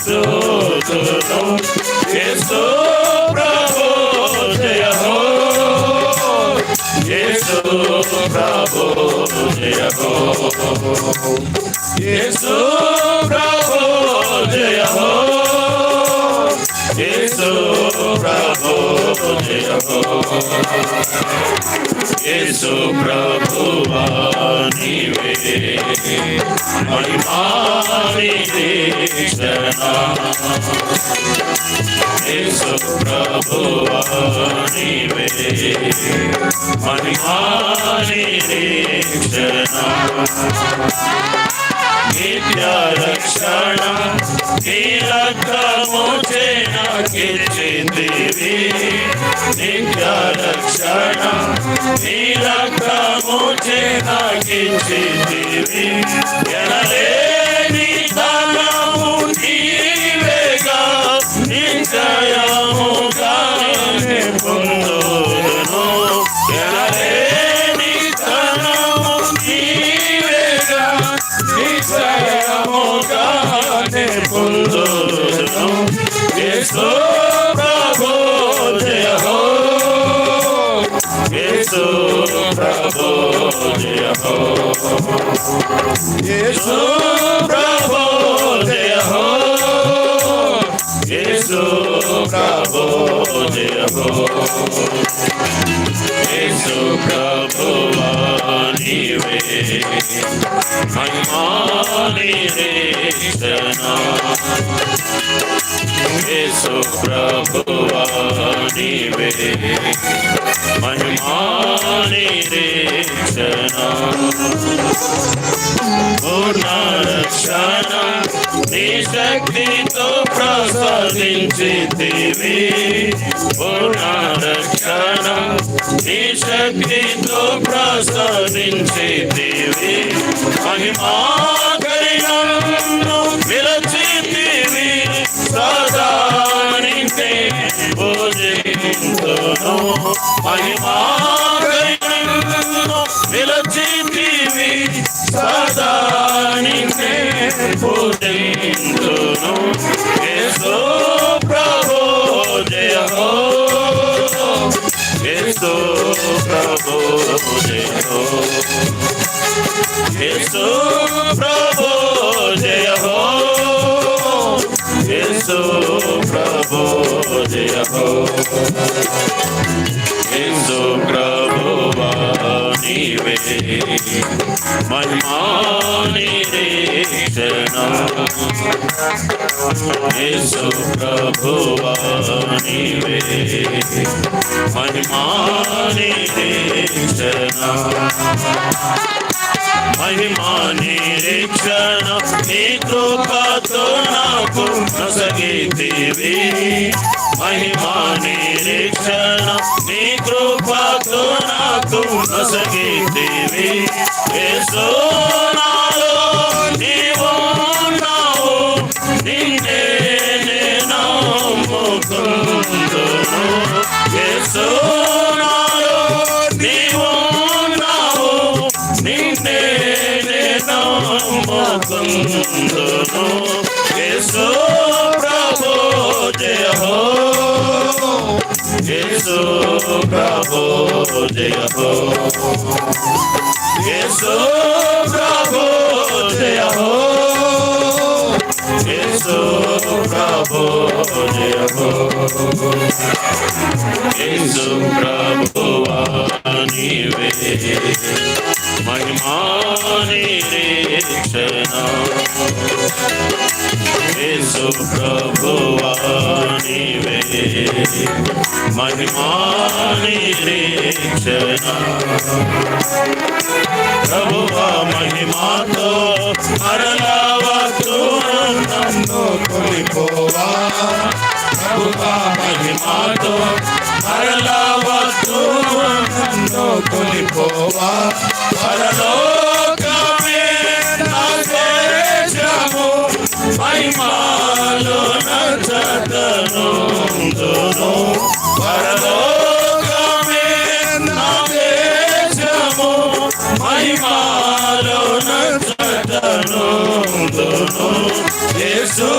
చూతును. యేసు ప్రభు జయ హో, యేసు ప్రభు జయ హో, యేసు ప్రభు జయ హో, యేసు ప్రభు జయ హో. యేసు ప్రభువా నీవే మహిమా నిరీక్షణ, యేసు ప్రభువా నీవే మహిమా నిరీక్షణ. నిత్య రక్షణ నీ రక్తము చే నాకిచ్చితివి, నిత్య రక్షణ నీ రక్తము చే నాకిచ్చితివి. ఎనలేని ధనము నీవేగా, నిశ్చయముగా నే పొందుదును. ఎనలేని ధనము నీవేగా, నిశ్చయముగా నే పొందుదును. యేసు ప్రభు జయ హో, యేసు ప్రభు జయ హో, యేసు ప్రభు జయ హో, యేసు ప్రభు జయ హో. యేసు ప్రభువా నీవే మహిమా నిరీక్షణ, యేసు ప్రభువా నీవే మహిమా నిరీక్షణ. పూర్ణ రక్షణ నీ శక్తితో ప్రసాదించితివి, పూర్ణ రక్షణ నీ శక్తితో ప్రసాదించితివి. మహిమా కరిణను విరచితివి, సదా నిన్నే పూజింతును. మహిమా కరిణను విరచితివి, సదా నిన్నే పూజింతును. యేసు ప్రభు జయ హో, యేసు ప్రభు జయ హో, యేసు ప్రభు జయ హో, యేసు ప్రభు జయ హో. యేసు ప్రభువా నీవే మహిమా నిరీక్షణ, యేసు ప్రభువా నీవే మహిమా నిరీక్షణ. మహిమా నిరీక్షణ నీ కృపతో నాకు నొసగితివి, మహిమా నిరీక్షణ నీ కృపతో నాకు నొసగితివి. యేసు నాలో నీవు ఉన్నావు, నిన్నే నేను నమ్ముకుందును. యేసు నాలో నీవు ఉన్నావు, నిన్నే నేను నమ్ముకుందును. యేసు ప్రభు జయ హో, యేసు ప్రభు జయ హో, యేసు ప్రభు జయ హో, యేసు ప్రభు జయ హో. యేసు ప్రభువా నీవే మహిమా నిరీక్షణ, యేసు ప్రభువా నీవే మహిమా నిరీక్షణ. ప్రభువా మహిమాతో మరలా వస్తువు నన్ను కొనిపోవా, ప్రభువా మహిమాతో మరలా వస్తువు నన్ను కొనిపోవా. పరలోకమే నా దేశము, మహిమాలో నచ్చతనుందును. పరలోకమే నా దేశము, మహిమాలో నచ్చతనుందును. యేసు